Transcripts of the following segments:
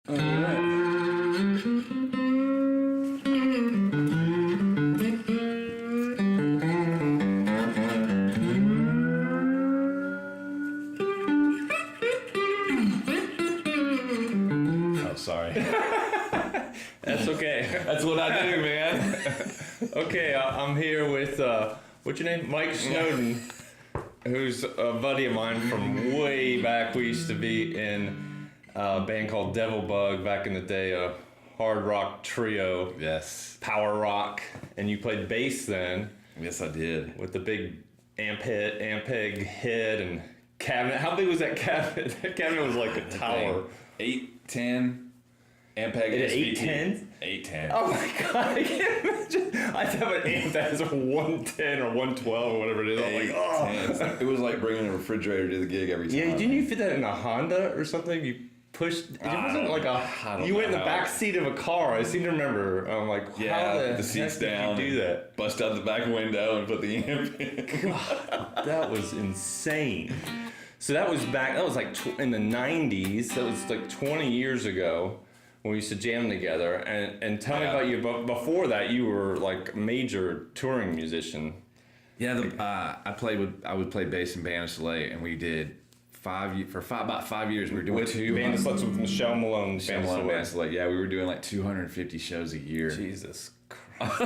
All right. Oh, sorry. That's okay. That's what I do, man. Okay, I'm here with, what's your name? Mike Snowden, who's a buddy of mine from way back. We used to be in a band called Devil Bug back in the day, a hard rock trio. Yes. Power rock. And you played bass then. Yes, I did. With the big Ampeg head and cabinet. How big was that cabinet? That cabinet was like a tower. 810. Ampeg It SVT. 810? 810. Oh my god, I can't imagine. I have an amp that has a 110 or 112 or whatever it is. I'm like, oh. 810. It was like bringing a refrigerator to the gig every time. Yeah, didn't you fit that in a Honda or something? You pushed. It wasn't like a. You went in the back seat of a car. I seem to remember. I'm like, how the seat's heck down. did you do that? Bust out the back window and put the amp in. God, that was insane. So that was back. That was like in the '90s. That was like 20 years ago. When we used to jam together, and tell me about you. But before that, you were like a major touring musician. Yeah, I would play bass in Band of Soleil, and we did about 5 years. We were doing Band of Soleil with Michelle Malone. Band of Soleil. Yeah, we were doing like 250 shows a year. Jesus Christ!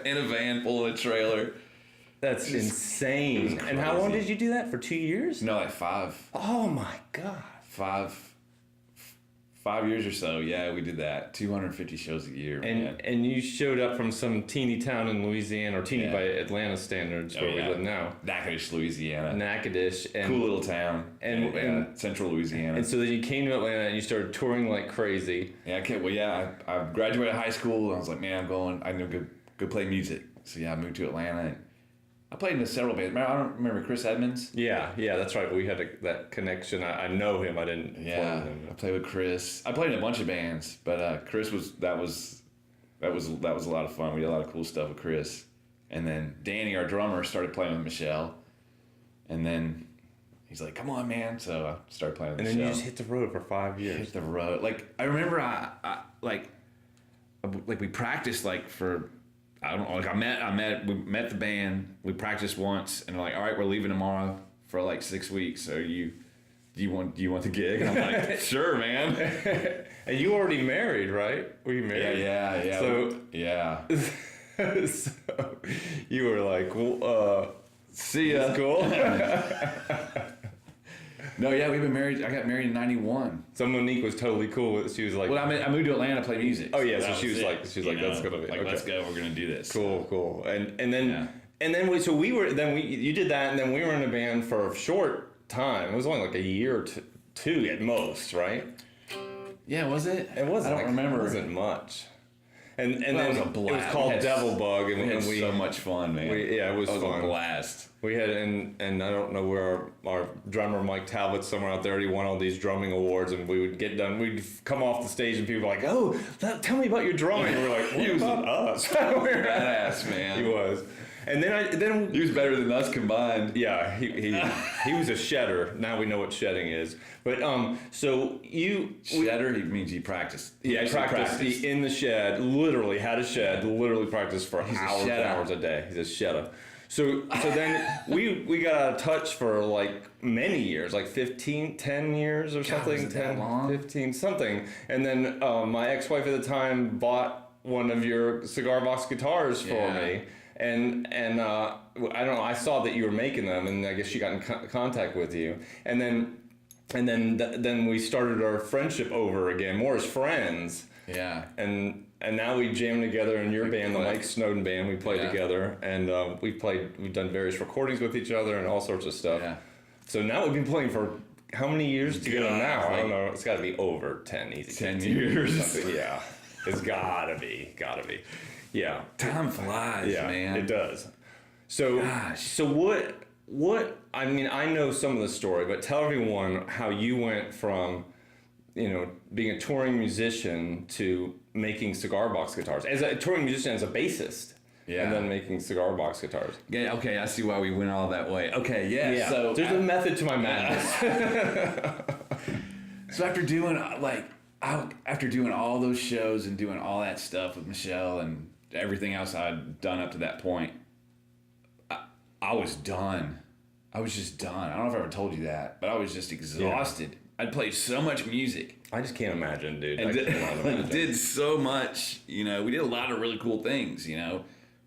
in a van full of a trailer. That's insane. And how long did you do that? For 2 years? No, like 5. Oh my God. 5 years or so, yeah, we did that. 250 shows a year. And you showed up from some teeny town in Louisiana, or teeny by Atlanta standards, where we live now. Natchitoches, Louisiana. Natchitoches. Cool little town. And central Louisiana. And so then you came to Atlanta and you started touring like crazy. Yeah, I graduated high school and I was like, man, I'm gonna go play music. So yeah, I moved to Atlanta. And I played in several bands. I don't remember Chris Edmonds. Yeah, that's right. We had that connection. I know him. I didn't. Yeah, play with him. I played with Chris. I played in a bunch of bands, but Chris was a lot of fun. We did a lot of cool stuff with Chris. And then Danny, our drummer, started playing with Michelle. And then he's like, "Come on, man!" So I started playing with Michelle. And then you just hit the road for 5 years. Hit the road. Like I remember, we practiced like for. I don't know. Like we met the band. We practiced once, and they're like, "All right, we're leaving tomorrow for like 6 weeks. So do you want the gig?" And I'm like, "Sure, man." And you already married, right? Were you married? Yeah. So yeah. So you were like, well, "See ya." Cool. No, yeah, we've been married. I got married in '91. So Monique was totally cool with it. She was like, well, I moved to Atlanta to play music. Oh yeah, so she was like, that's gonna be like, okay. Let's go. We're gonna do this. Cool. And then you did that, and then we were in a band for a short time. It was only like a year or two at most, right? Yeah, was it? It wasn't. I don't remember. It wasn't much. And then it was a blast. It was called Devil Bug, and we had so much fun, man. It was fun. A blast. We had, and I don't know where our drummer Mike Talbot's somewhere out there. He won all these drumming awards, and we would get done. We'd come off the stage, and people were like, "Oh, tell me about your drumming." And we're like, "What about us?" Badass, man. He was. And then he was better than us combined. Yeah, he was a shedder. Now we know what shedding is. But so shedder, he means he practiced. Yeah, practiced in the shed. Literally had a shed. Literally practiced for hours and hours a day. He's a shedder. So then we got out of touch for like many years, like 10 years or something. Was it that long? 15, something. And then my ex-wife at the time bought one of your Cigar box guitars for me. And I don't know, I saw that you were making them, and I guess she got in contact with you. And then we started our friendship over again, more as friends. Yeah. And now we jam together in your band, the Mike Snowden band. We play together, and we've done various recordings with each other and all sorts of stuff. Yeah. So now we've been playing for how many years together now? I don't know. It's got to be over 10 easy. 10 years. Yeah. It's gotta be. Yeah. Time flies, man. It does. So what I mean, I know some of the story, but tell everyone how you went from, being a touring musician to making cigar box guitars. As a touring musician, as a bassist. Yeah. And then making cigar box guitars. Yeah, okay, I see why we went all that way. Okay, yeah. So there's a method to my madness. So after doing after doing all those shows and doing all that stuff with Michelle and everything else I'd done up to that point, I was done. I was just done. I don't know if I ever told you that, but I was just exhausted. Yeah. I'd played so much music. I just can't imagine, dude. And did so much, you know. We did a lot of really cool things, you know.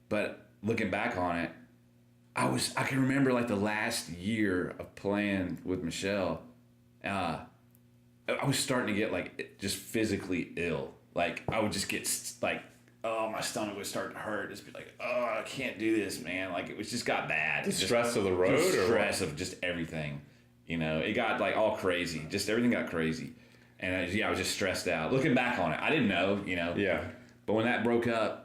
But looking back on it, I can remember like the last year of playing with Michelle. I was starting to get like just physically ill. Like I would just get like, oh, my stomach would start to hurt. Just be like, oh, I can't do this, man. Like it was just got bad. The stress of the road, or stress of just everything. You know, it got like all crazy. Just everything got crazy, and I was just stressed out. Looking back on it, I didn't know, you know. Yeah. But when that broke up,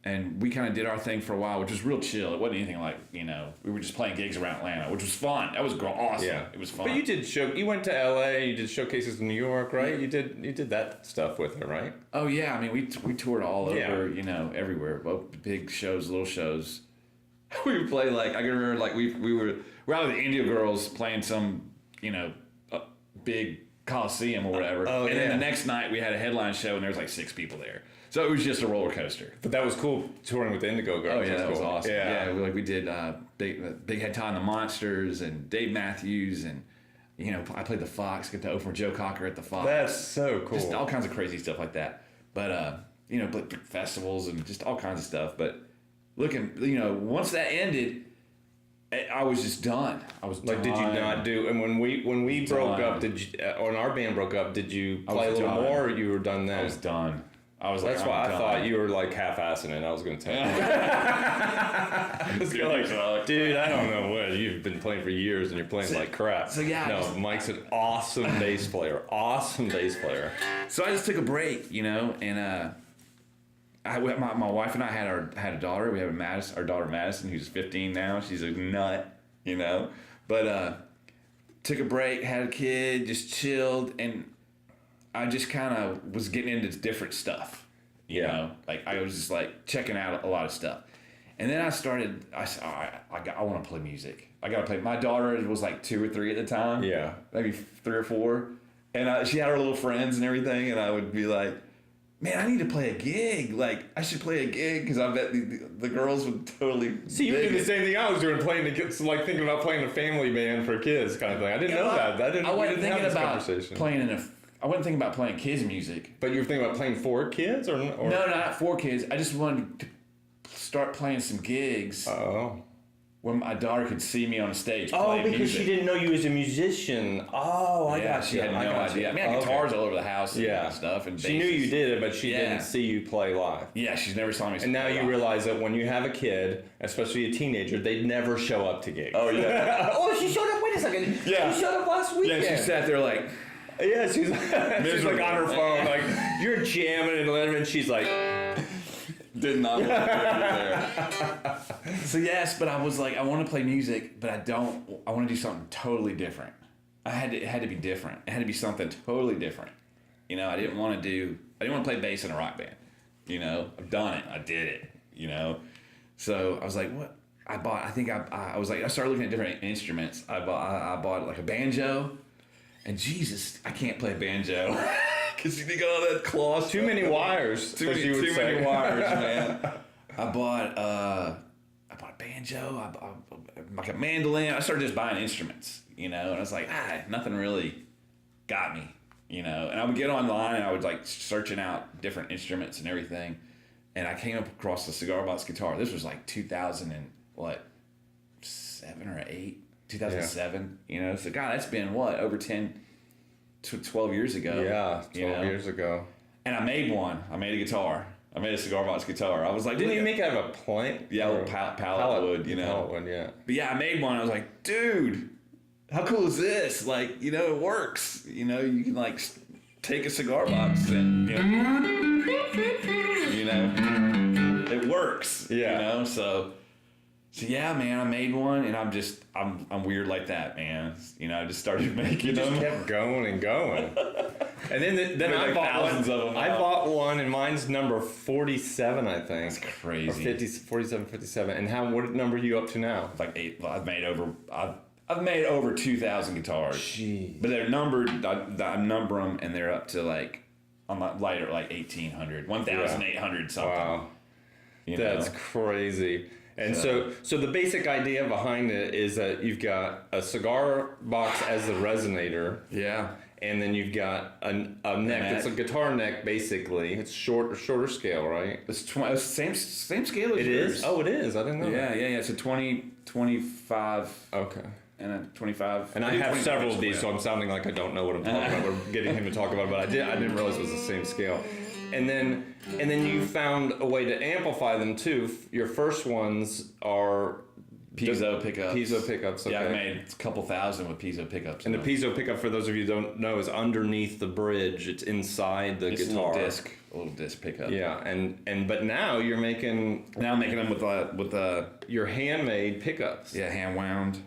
and we kind of did our thing for a while, which was real chill. It wasn't anything like, you know, we were just playing gigs around Atlanta, which was fun. That was awesome. Yeah. It was fun. But you went to LA, you did showcases in New York, right? You did that stuff with her, right? Oh yeah, I mean we toured all over, you know, everywhere. Both big shows, little shows. We would play like, I can remember like we were out with the India Girls playing some, you know, big Coliseum or whatever. And then the next night we had a headline show and there was like 6 people there. So it was just a roller coaster. But that was cool touring with the Indigo Girls. Oh yeah, that was cool. awesome. Yeah, we did Big Head Todd and the Monsters and Dave Matthews, and you know, I played the Fox, get to open for Joe Cocker at the Fox. That's so cool. Just all kinds of crazy stuff like that. But you know, festivals and just all kinds of stuff. But looking, you know, once that ended, I was just done. I was like, did you not do? And when we broke up, when our band broke up, did you play a little more, or you were done then? I was done. That's why I thought you were like half-assing it. I was going to tell you. Dude, I don't know what. You've been playing for years and you're playing like crap. So yeah. No, Mike's an awesome bass player. Awesome bass player. So I just took a break, you know, and my wife and I had a daughter. We have our daughter Madison, who's 15 now. She's a nut, you know. But took a break, had a kid, just chilled, and I just kind of was getting into different stuff, you know? Like, I was just, like, checking out a lot of stuff. And then I said, I want to play music. I got to play. My daughter was, like, 2 or 3 at the time. Yeah. Maybe 3 or 4. And she had her little friends and everything, and I would be like, man, I need to play a gig. Like, I should play a gig, because I bet the girls would totally. See, you did the same thing I was doing, thinking about playing a family band for kids kind of thing. I didn't know that. I wasn't thinking about I wasn't thinking about playing kids' music. But you were thinking about playing for kids, or no, not for kids. I just wanted to start playing some gigs. Oh. When my daughter could see me on a stage playing because music. she didn't know you as a musician. Oh, I got you. She had no idea. I mean, I had guitars all over the house and stuff. And she knew you did it, but she didn't see you play live. Yeah, she's never saw me And now you realize that when you have a kid, especially a teenager, they'd never show up to gigs. Oh, yeah. Oh, she showed up. Wait a second. Yeah. She showed up last weekend. Yeah, she sat there like... Yeah, she's like on her phone, like, you're jamming and she's like... Did not want to be there. So yes, but I was like, I want to play music, but I want to do something totally different. It had to be different. It had to be something totally different. You know, I didn't want to play bass in a rock band. You know, I've done it. I did it. You know, so I was like, what? I started looking at different instruments. I bought like a banjo, and Jesus, I can't play banjo. Because you got all that cloth. Too many wires. Too many wires, man. I bought a banjo, like a mandolin. I started just buying instruments, you know, and I was like, nothing really got me, you know. And I would get online and I would like searching out different instruments and everything. And I came across the Cigar box guitar. This was like 2007 or 8? 2007, you know. So God, that's been over 10 to 12 years ago. Yeah, 12 years ago. And I made one. I made a guitar. I made a Cigar box guitar. I was like, didn't you make it out of a plank? Yeah, a little pallet wood, you know. Pallet wood, yeah. But yeah, I made one. I was like, dude, how cool is this? Like, you know, it works. You know, you can like take a cigar box and, you know, it works. Yeah. You know, so yeah, man, I made one, and I'm weird like that, man. You know, I just started making them. Just kept going and going. And then I bought thousands of them. I bought one, and mine's number 47, I think. That's crazy. Or 47, 57. And what number are you up to now? Like 8. I've made over 2,000 guitars. Jeez. But they're numbered. I number them, and they're up to like on the lighter like 1,800, 1,800 something. Wow. You That's know? crazy. And so the basic idea behind it is that you've got a cigar box as the resonator, Yeah. and then you've got a neck. It's a guitar neck, basically. It's shorter scale, right? It's same scale as It yours. is? Oh, it is. I didn't know that. Yeah. It's a 20, 25, Okay. and a 25. And I have several of these, so I'm sounding like I don't know what I'm talking about. We're getting him to talk about it, but I didn't realize it was the same scale. And then you found a way to amplify them too. Your first ones are Piezo pickups. Piezo pickups. Okay. Yeah, I made a couple thousand with piezo pickups. And the piezo pickup, for those of you who don't know, is underneath the bridge. It's inside the guitar. A little disc pickup. Yeah, but now you're making Now I'm making them with your handmade pickups. hand wound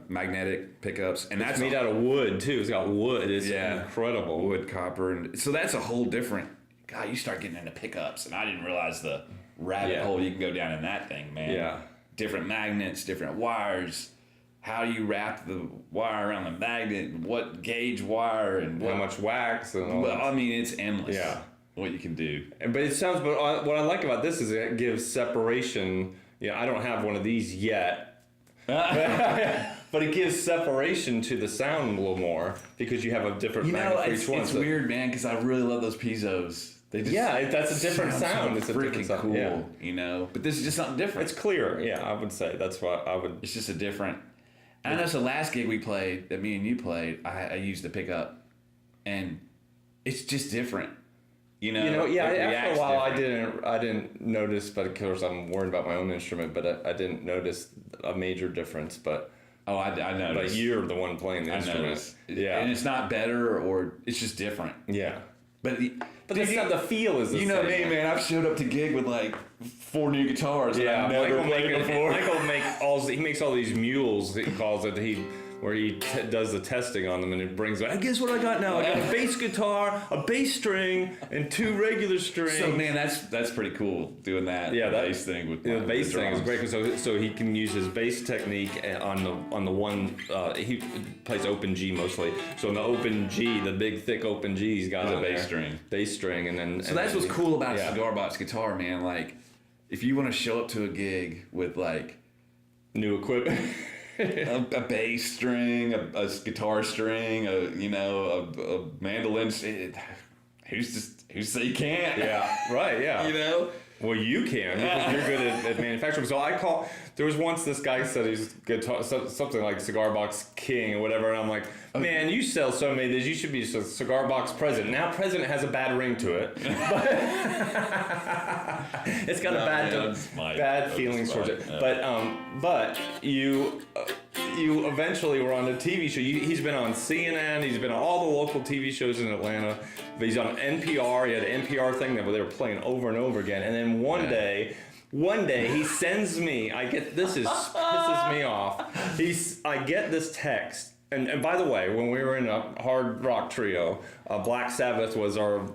magnetic pickups, and It's that's made out of wood too. It's got wood. It's incredible. wood, copper, and so that's a whole different. God, you start getting into pickups, and I didn't realize the rabbit hole you can go down in that thing, man. Yeah. Different magnets, different wires. How do you wrap the wire around the magnet? What gauge wire and How much wax and all that. I mean, it's endless. Yeah. What you can do. But it sounds. But what I like about this is it gives separation. I don't have one of these yet. But it gives separation to the sound a little more because you have a different magnet for each one. It's weird, man, because I really love those piezos. They just that's a different sound. So It's a different freaking sound. cool, Yeah. But this is just something different. It's clearer. Yeah, I would say that's what I would. It's just a different. I know. So last gig we played, that me and you played, I used the pickup, and it's just different. After a reacts while, different. I didn't notice, but of course I'm worried about my own instrument, but I didn't notice a major difference. But I noticed. But you're the one playing the instrument. noticed. Yeah, and it's not better, or it's just different. yeah. But That's not the feel is the you know same. me, man. I've showed up to gig with like 4 new guitars. Yeah, I've never played before. He makes all these mules. He calls it. Where he does the testing on them, and it brings. Guess what I got now? I got a bass guitar, a bass string, and 2 regular strings. So man, that's pretty cool doing that. Yeah, that bass thing with the bass the thing is drums. great. So he can use his bass technique on the one. He plays open G mostly. So on the open G, the big thick open G, he's got There's on a bass there. string. Bass string, and then. So that's what's cool about yeah. a cigar box guitar, man. Like, if you want to show up to a gig with like New equipment. a bass string, a guitar string, a mandolin. Who's to say you can't? Yeah, right. Yeah. You know. Well, you can because you're good at manufacturing. So there was once this guy said he's guitar, something like Cigar Box King or whatever, and I'm like, man, you sell so many of these, you should be a Cigar Box President. Now, President has a bad ring to it. It's got bad feelings towards it. Yeah. But you eventually were on a TV show. He's been on CNN. He's been on all the local TV shows in Atlanta. But he's on NPR. He had an NPR thing that they were playing over and over again. And then one day he sends me. Pisses me off. I get this text. And by the way, when we were in a hard rock trio, Black Sabbath was our,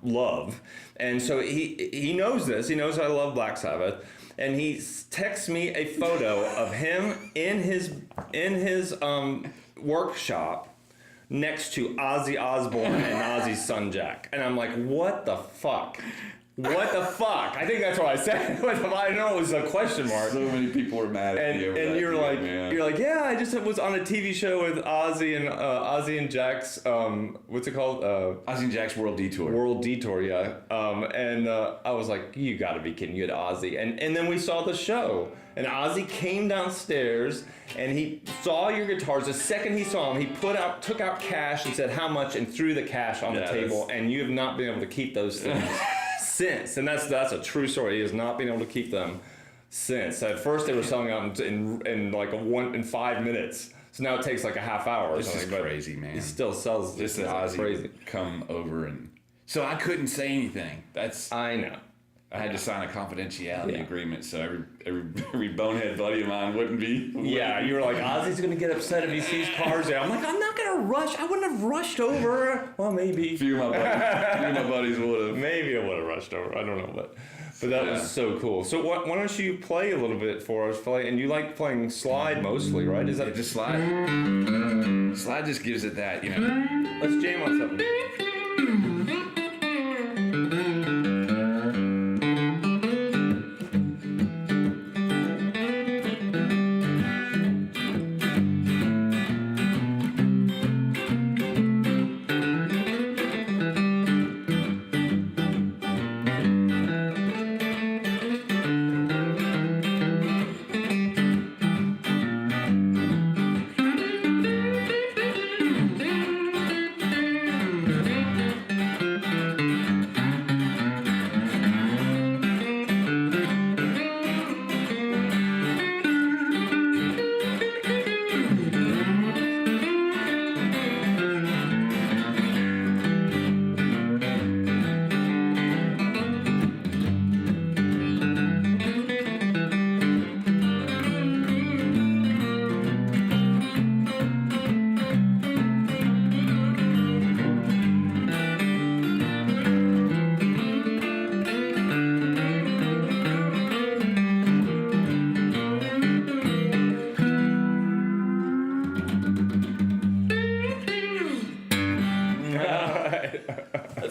love. And so he knows this. He knows I love Black Sabbath. And he texts me a photo of him in his workshop next to Ozzy Osbourne and Ozzy's son Jack. And I'm like, what the fuck? What the fuck? I think that's what I said. I know it was a question mark. So many people were mad at you. And you're like, yeah, I just was on a TV show with Ozzy and Jack's, what's it called? Ozzy and Jack's World Detour. World Detour, yeah. And I was like, you gotta be kidding, you had Ozzy. And then we saw the show. And Ozzy came downstairs and he saw your guitars. The second he saw them, he took out cash and said how much and threw the cash on the table. And you have not been able to keep those things since. And that's a true story. He has not been able to keep them since. At first they were selling out in 5 minutes. So now it takes like a half hour or something. This is crazy, man. He still sells This is Ozzy crazy. Come over and so I couldn't say anything. I know. I had to sign a confidentiality agreement, so every bonehead buddy of mine wouldn't be. Yeah, you were like, Ozzy's gonna get upset if he sees cars there. I'm like, I'm not gonna rush. I wouldn't have rushed over. Well, maybe. A few of my buddies would have. Maybe I would have rushed over. I don't know, but that was so cool. So why don't you play a little bit for us? And you like playing slide mostly, right? Is that just slide? Slide just gives it that, Let's jam on something.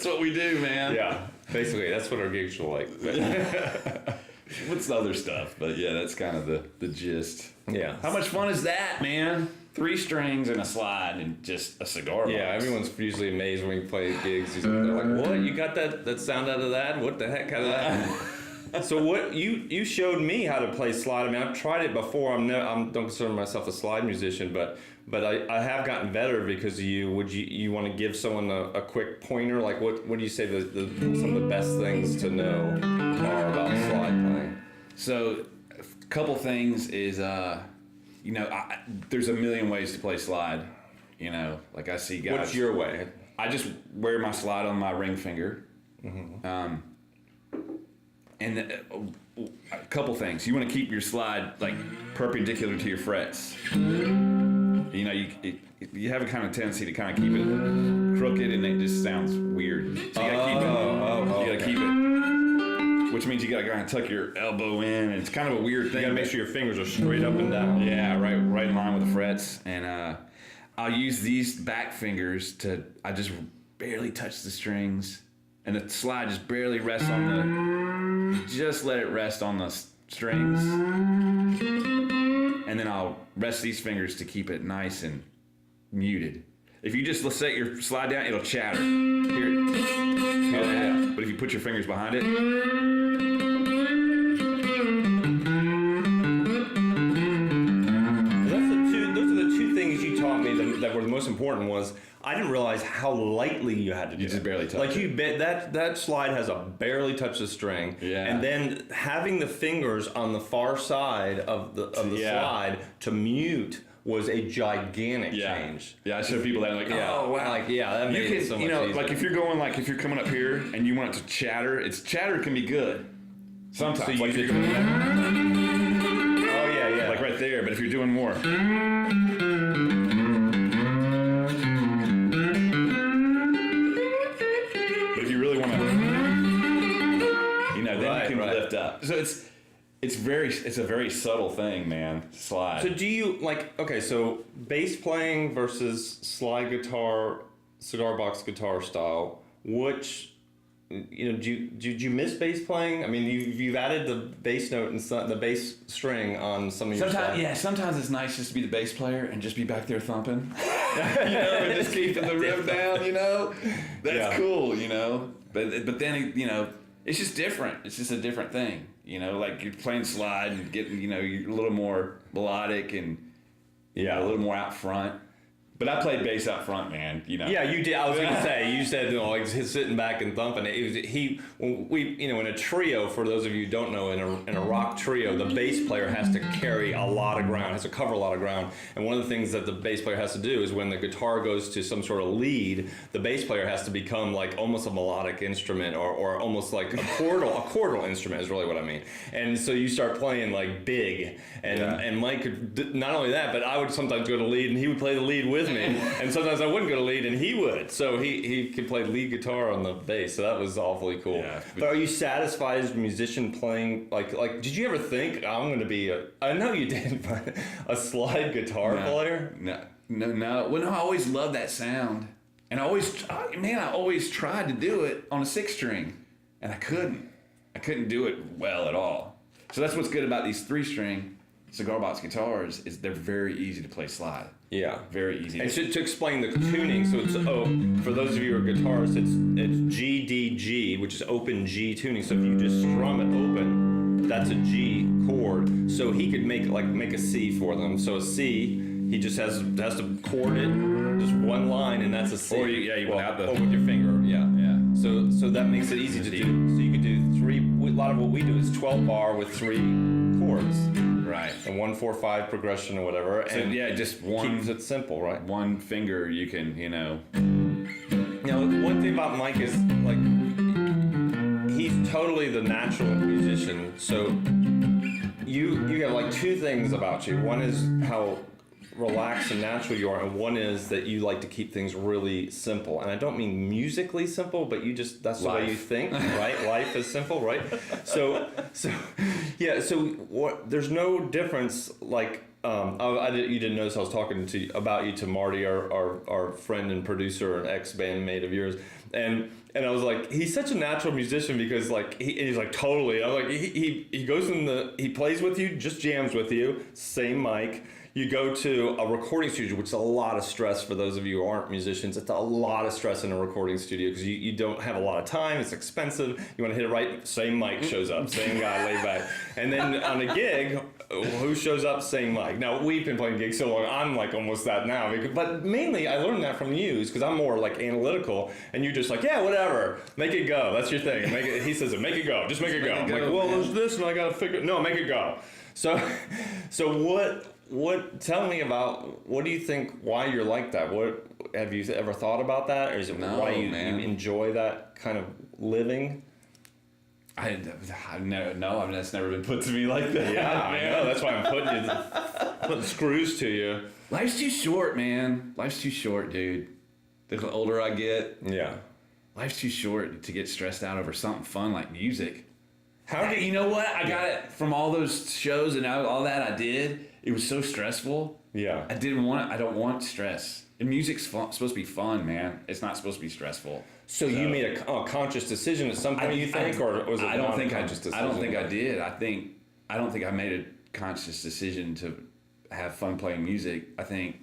That's what we do, man. Yeah, basically, that's what our gigs are like. What's the other stuff? But yeah, that's kind of the gist. Yeah. How much fun is that, man? 3 strings and a slide and just a cigar box. Yeah, everyone's usually amazed when we play gigs. They're like, "What? You got that sound out of that? What the heck out of that?" So what you showed me how to play slide. I mean, I've tried it before. I don't consider myself a slide musician, but I have gotten better because of you. Would you want to give someone a quick pointer? Like what do you say some of the best things to know are about slide playing? So, a couple things is there's a million ways to play slide. Like I see guys. What's your way? I just wear my slide on my ring finger. Mm-hmm. And a couple things. You want to keep your slide like perpendicular to your frets. You have a kind of tendency to kind of keep it crooked, and it just sounds weird. So you gotta keep it. You gotta keep it. Which means you gotta kind of tuck your elbow in, and it's kind of a weird thing. You gotta make sure your fingers are straight up and down. Yeah, right in line with the frets. And I'll use these back fingers I just barely touch the strings, and the slide just barely rests just let it rest on the strings. And then I'll rest these fingers to keep it nice and muted. If you just set your slide down, it'll chatter. Hear that? But if you put your fingers behind it, those are the two things you taught me that were the most important. Was I didn't realize how lightly you had to do it. You just barely touch like it. That slide has a barely touch the string. Yeah. And then having the fingers on the far side of the slide to mute was a gigantic change. Yeah, I show people that like, oh wow, that made it so much easier. Like if you're coming up here and you want it to chatter, chatter can be good. Sometimes. So like you if you're yeah. Like right there, but if you're doing more. But if you really want to, then you can lift up. So it's a very subtle thing, man. Slide. So do you so bass playing versus slide guitar, cigar box guitar style, which did you miss bass playing? I mean, you've added the bass note and the bass string on some of your sometimes, slides. Sometimes it's nice just to be the bass player and just be back there thumping, and just keeping the riff down, That's cool, But then, it's just different. It's just a different thing, Like you're playing slide and getting, you're a little more melodic and a little more out front. But I played bass out front, man. Yeah, you did. I was going to say, you said he's sitting back and thumping. In a trio. For those of you who don't know, in a rock trio, the bass player has to carry a lot of ground, has to cover a lot of ground. And one of the things that the bass player has to do is when the guitar goes to some sort of lead, the bass player has to become like almost a melodic instrument, or almost like a chordal instrument is really what I mean. And so you start playing like big, and Mike could not only that, but I would sometimes go to lead, and he would play the lead with me, and sometimes I wouldn't go to lead and he would, so he could play lead guitar on the bass, so that was awfully cool. But are you satisfied as a musician playing like did you ever think I'm going to be I know you did, but a slide guitar player? No. Well, no, I always loved that sound, and I always tried to do it on a 6-string, and I couldn't do it well at all. So that's what's good about these 3-string cigar box guitars, is they're very easy to play slide. Yeah, very easy. And to explain the tuning, so it's for those of you who are guitarists, it's G D G, which is open G tuning. So if you just strum it open, that's a G chord. So he could make a C for them. So a C, he just has to chord it, just one line, and that's a C. Or you without the. Or with your finger, yeah. So that makes it easy to do. So you could do 3. A lot of what we do is 12 bar with 3 chords. Right. And 1-4-5 progression or whatever. So, and just one. Keeps it simple, right? One finger, you can, one thing about Mike is, he's totally the natural musician. So you have 2 things about you. One is how relaxed and natural you are, and one is that you like to keep things really simple. And I don't mean musically simple, but that's the way you think, right? Life is simple, right? So there's no difference, you didn't notice I was talking about you to Marty, our friend and producer and ex-bandmate of yours, And I was like, he's such a natural musician because like he's like totally. I'm like he goes he plays with you, just jams with you, same mic. You go to a recording studio, which is a lot of stress for those of you who aren't musicians. It's a lot of stress in a recording studio because you don't have a lot of time. It's expensive. You want to hit it right, same mic shows up, same guy laid back. And then on a gig, who shows up, same mic. Now, we've been playing gigs so long, I'm like almost that now. But mainly, I learned that from you because I'm more like analytical, and you're just like, yeah, whatever, make it go. That's your thing. He says, make it go. Just make it go. I'm like, well, there's this, and I got to figure. No, make it go. So what? Tell me about what do you think? Why you're like that? What have you ever thought about that, or is it why you enjoy that kind of living? I've never been put to me like that. Yeah, I know. That's why I'm putting screws to you. Life's too short, man. Life's too short, dude. The older I get, life's too short to get stressed out over something fun like music. You know what? I got it from all those shows and all that I did. It was so stressful. Yeah. I don't want stress. And music's supposed to be fun, man. It's not supposed to be stressful. So you made a conscious decision at some point, you think, or was it not a conscious decision? I don't think I did. I don't think I made a conscious decision to have fun playing music. I think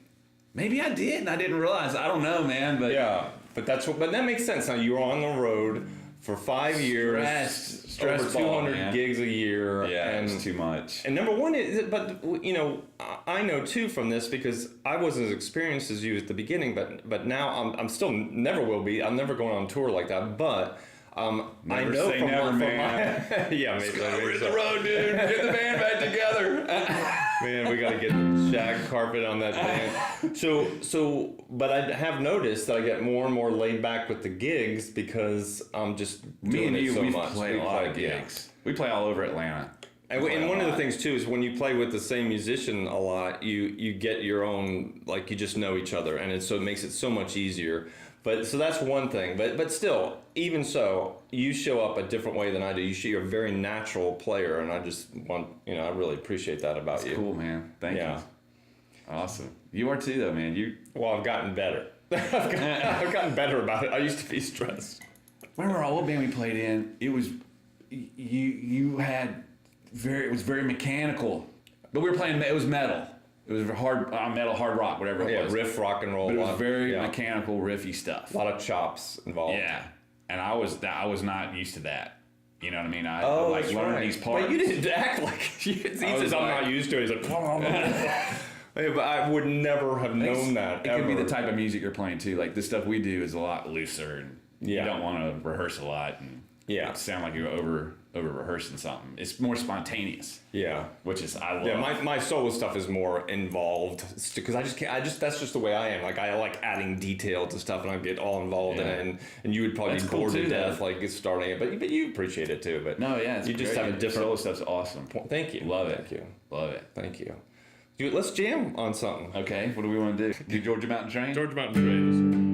maybe I did and I didn't realize. I don't know, man. But yeah, but that makes sense. Now you were on the road for 5 years, stress over 200 gigs a year. Yeah, and it's too much. And number one is, but you know, I know too from this because I wasn't as experienced as you at the beginning, but now I'm still never will be. I'm never going on tour like that, but. I know say from never, man. Yeah, maybe. We're in the road, dude. Get the band back together. Man, we got to get shag carpet on that band. But I have noticed that I get more and more laid back with the gigs because I'm just doing it so much. We play a lot of gigs. We play all over Atlanta. And one of the things too is when you play with the same musician a lot, you get your own, like you just know each other, and it makes it so much easier. But so that's one thing. But still, even so, you show up a different way than I do. You're a very natural player, and I just want, I really appreciate that about you. That's cool, man. Thank you. Awesome. You are too, though, man. Well, I've gotten better. I've gotten better about it. I used to be stressed. Remember our old band we played in? It was you had it was very mechanical, but we were playing. It was metal. It was hard metal, hard rock, whatever it was. Riff, rock and roll. But it was very mechanical, riffy stuff. A lot of chops involved. Yeah, and I was not used to that. You know what I mean? I learned these parts. But you didn't act like he says I'm not used to it. He's like, but I would never have known that. It could be the type of music you're playing too. Like the stuff we do is a lot looser, and you don't want to rehearse a lot and sound like you're over rehearsing something. It's more spontaneous. Yeah, which is I love. Yeah, my solo stuff is more involved because I just can't. That's just the way I am. Like I like adding detail to stuff, and I get all involved in it. And you would probably be bored to death, like starting it. But you appreciate it too. But no, yeah, you just have a different solo stuff's awesome. Thank you. Love it. Thank you. Love it. Thank you. Dude, let's jam on something. Okay. What do we want to do? Do Georgia Mountain Train? Georgia Mountain Train.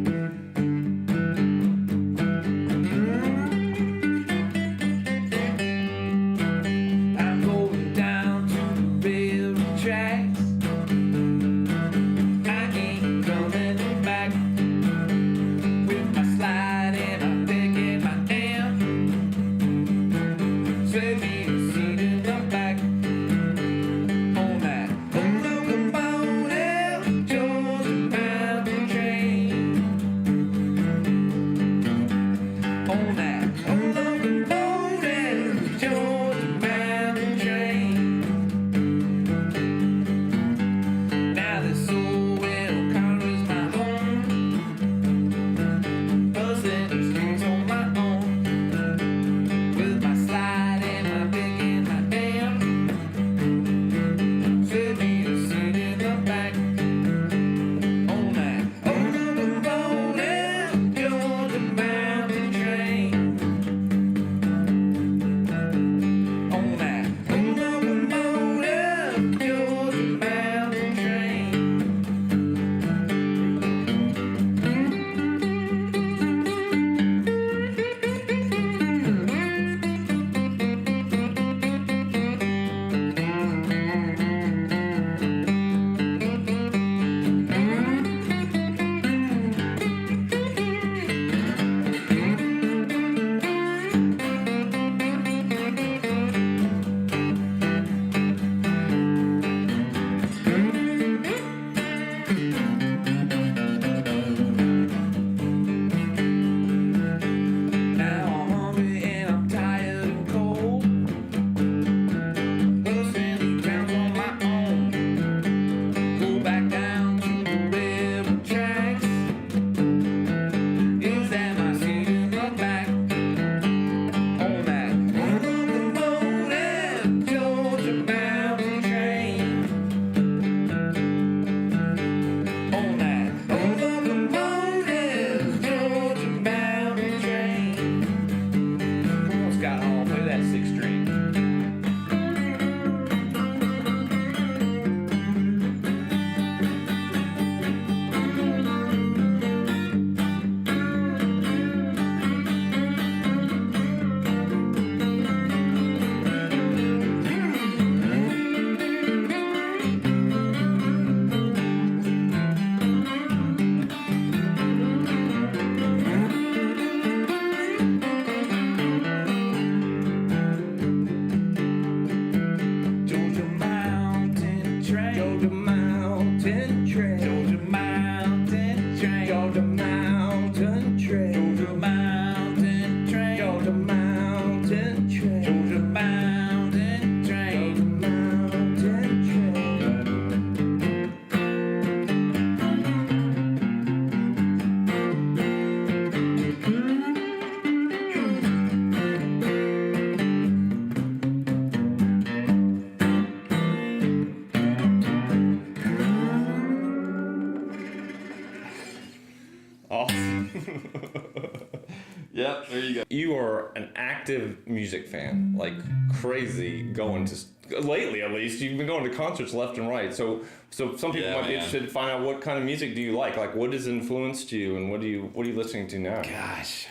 Yep, there you go. You are an active music fan, like crazy, lately at least, you've been going to concerts left and right. So some people might be interested to find out what kind of music do you like? Like, what has influenced you, and what are you listening to now? Gosh,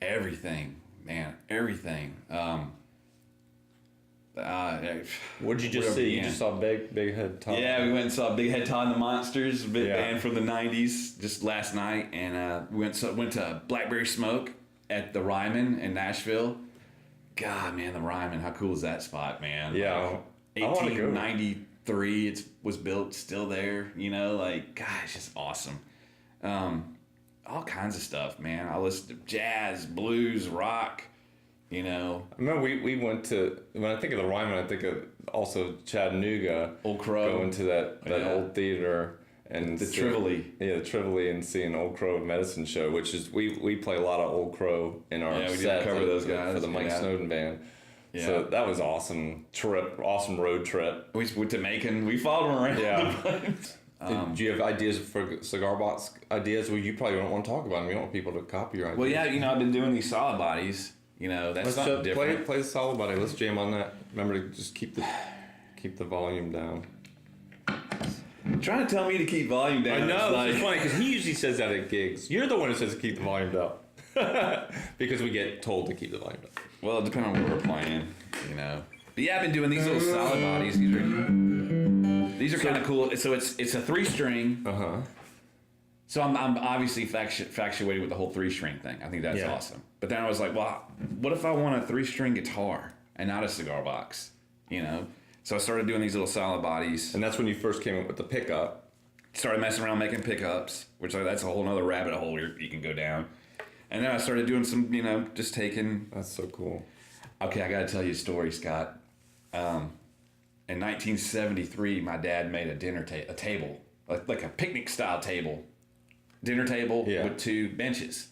everything, man, everything. What did you just see? You just saw Big Head Todd. Yeah, we went and saw Big Head Todd and the Monsters, band from the '90s, just last night, and we went to Blackberry Smoke at the Ryman in Nashville. God, man, the Ryman, how cool is that spot, man? Yeah, like, 1893, it was built, still there. You know, like, gosh, it's awesome. All kinds of stuff, man. I listen to jazz, blues, rock. You know, I remember we went to, when I think of the Ryman, I think of also Chattanooga. Old Crow. Going to that old theater and the Tivoli. Yeah, the Tivoli, and seeing Old Crow Medicine Show, which is we play a lot of Old Crow in our we set did cover those guys for the Mike Snowden band. Yeah. So that was awesome road trip. We went to Macon. We followed them around. Yeah. Do you have ideas for cigar box ideas? Well, you probably don't want to talk about them. You don't want people to copy your ideas. Well, yeah, you know, I've been doing these solid bodies. You know, that's something different. Play the solid body. Let's jam on that. Remember to just keep the volume down. Trying to tell me to keep volume down. I know. It's funny because he usually says that at gigs. You're the one who says to keep the volume down. Because we get told to keep the volume down. Well, it depends on what we're playing, you know. But yeah, I've been doing these little solid bodies. These are kind of cool. So it's a 3-string. Uh-huh. So I'm obviously infatuated with the whole 3-string thing. I think that's awesome. But then I was like, well, what if I want a 3-string guitar and not a cigar box? You know? So I started doing these little solid bodies. And that's when you first came up with the pickup. Started messing around making pickups, which that's a whole other rabbit hole you can go down. And then I started doing some, you know, just taking... That's so cool. Okay, I got to tell you a story, Scott. In 1973, my dad made a table, like a picnic-style table. Dinner table with 2 benches.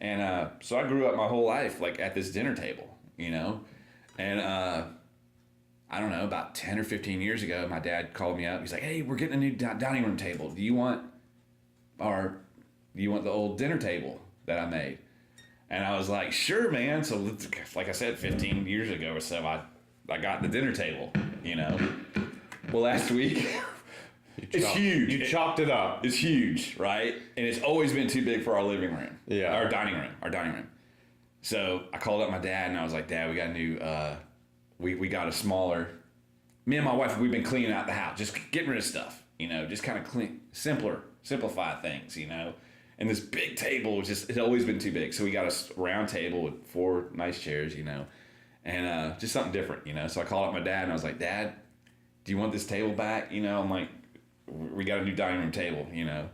And so I grew up my whole life like at this dinner table, you know? And I don't know, about 10 or 15 years ago, my dad called me up. He's like, hey, we're getting a new dining room table. Do you want the old dinner table that I made? And I was like, sure, man. So like I said, 15 years ago or so, I got the dinner table, you know? Well, last week... It's huge. You chopped it up. It's huge, right? And it's always been too big for our living room. Yeah. Our dining room. So I called up my dad and I was like, Dad, we got a new, we got a smaller, me and my wife, we've been cleaning out the house, just getting rid of stuff, you know, just kind of simplify things, you know? And this big table it's always been too big. So we got a round table with 4 nice chairs, you know, and just something different, you know? So I called up my dad and I was like, Dad, do you want this table back? You know, I'm like, we got a new dining room table, you know.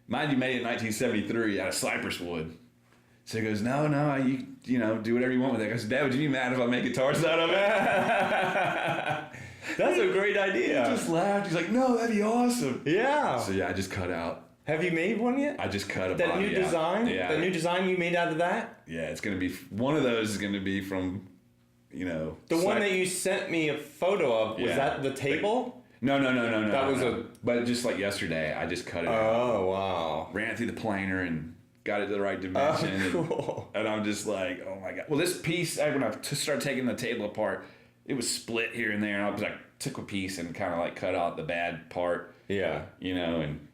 Mind you, made it in 1973 out of cypress wood. So he goes, no, you know, do whatever you want with it. I said, Dad, would you be mad if I make guitars out of it? That's a great idea. He just laughed. He's like, no, that'd be awesome. Yeah. So yeah, I just cut out. Have you made one yet? I just cut a that body new design? Yeah. That new design you made out of that? Yeah, it's going to be, one of those is going to be from, you know. The one that you sent me a photo of, was that the table? No. That was But just like yesterday, I just cut it out. Oh, wow. Ran it through the planer and got it to the right dimension. Oh, cool. And I'm just like, oh my God. Well, this piece, when I started taking the table apart, it was split here and there. And I was like, took a piece and kind of like cut out the bad part. Yeah. You know, and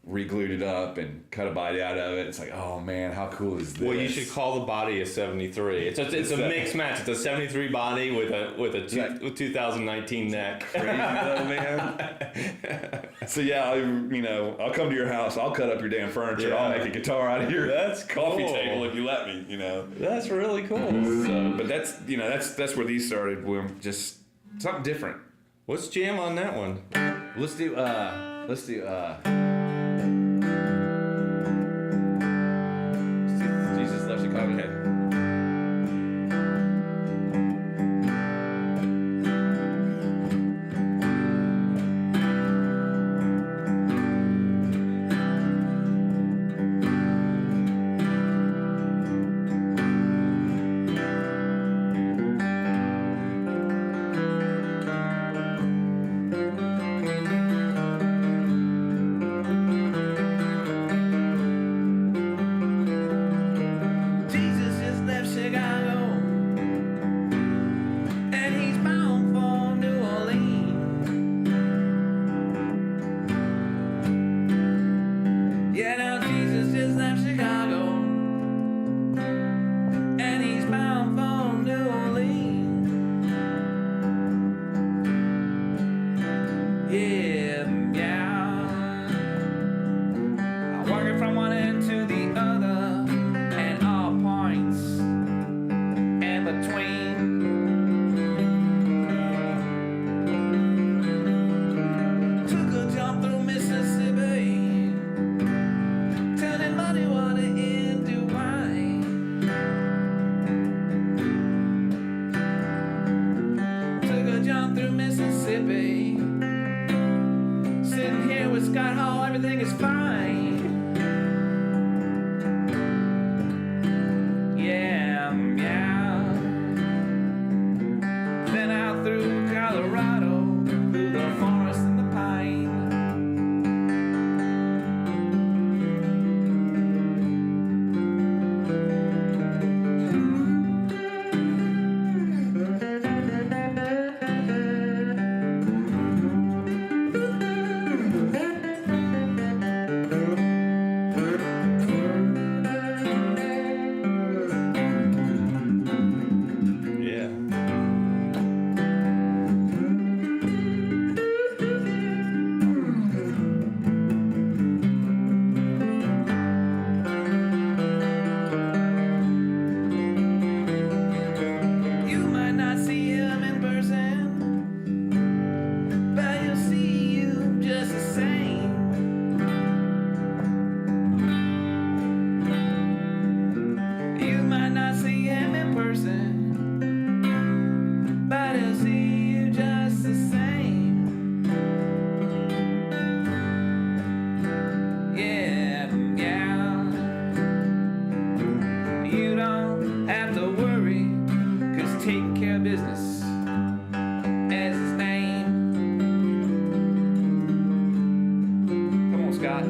re-glued it up and cut a body out of it. It's like, oh man, how cool is this? Well, you should call the body a 73. It's a mixed match. It's a 73 body with a 2019 neck. Crazy though, man. So yeah, I'll come to your house. I'll cut up your damn furniture. Yeah. I'll make a guitar out of your coffee cool. table if you let me. You know. That's really cool. So, but that's where these started. We're just something different. Let's jam on that one. Let's do Jesus Loves Chicago. Okay. Mississippi. Sitting here with Scott Hall, everything is fine. Yeah, yeah. Then out through Colorado, through the forest and the pine. Taking care of business as his name. Come on, Scott.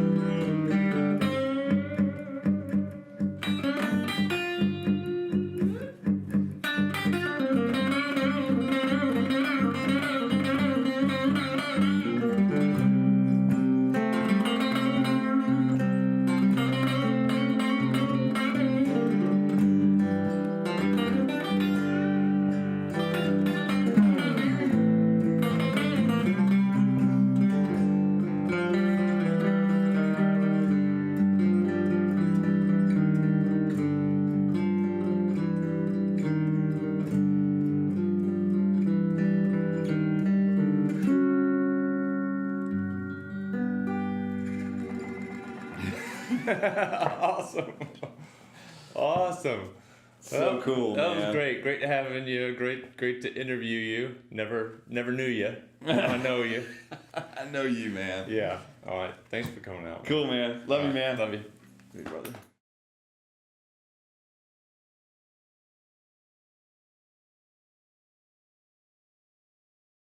Awesome. So cool, That man. was great. Great having you. Great to interview you. Never knew you. I know you. I know you, man. Yeah. All right. Thanks for coming out. Cool, man. Love you, man. Love you. Hey, brother.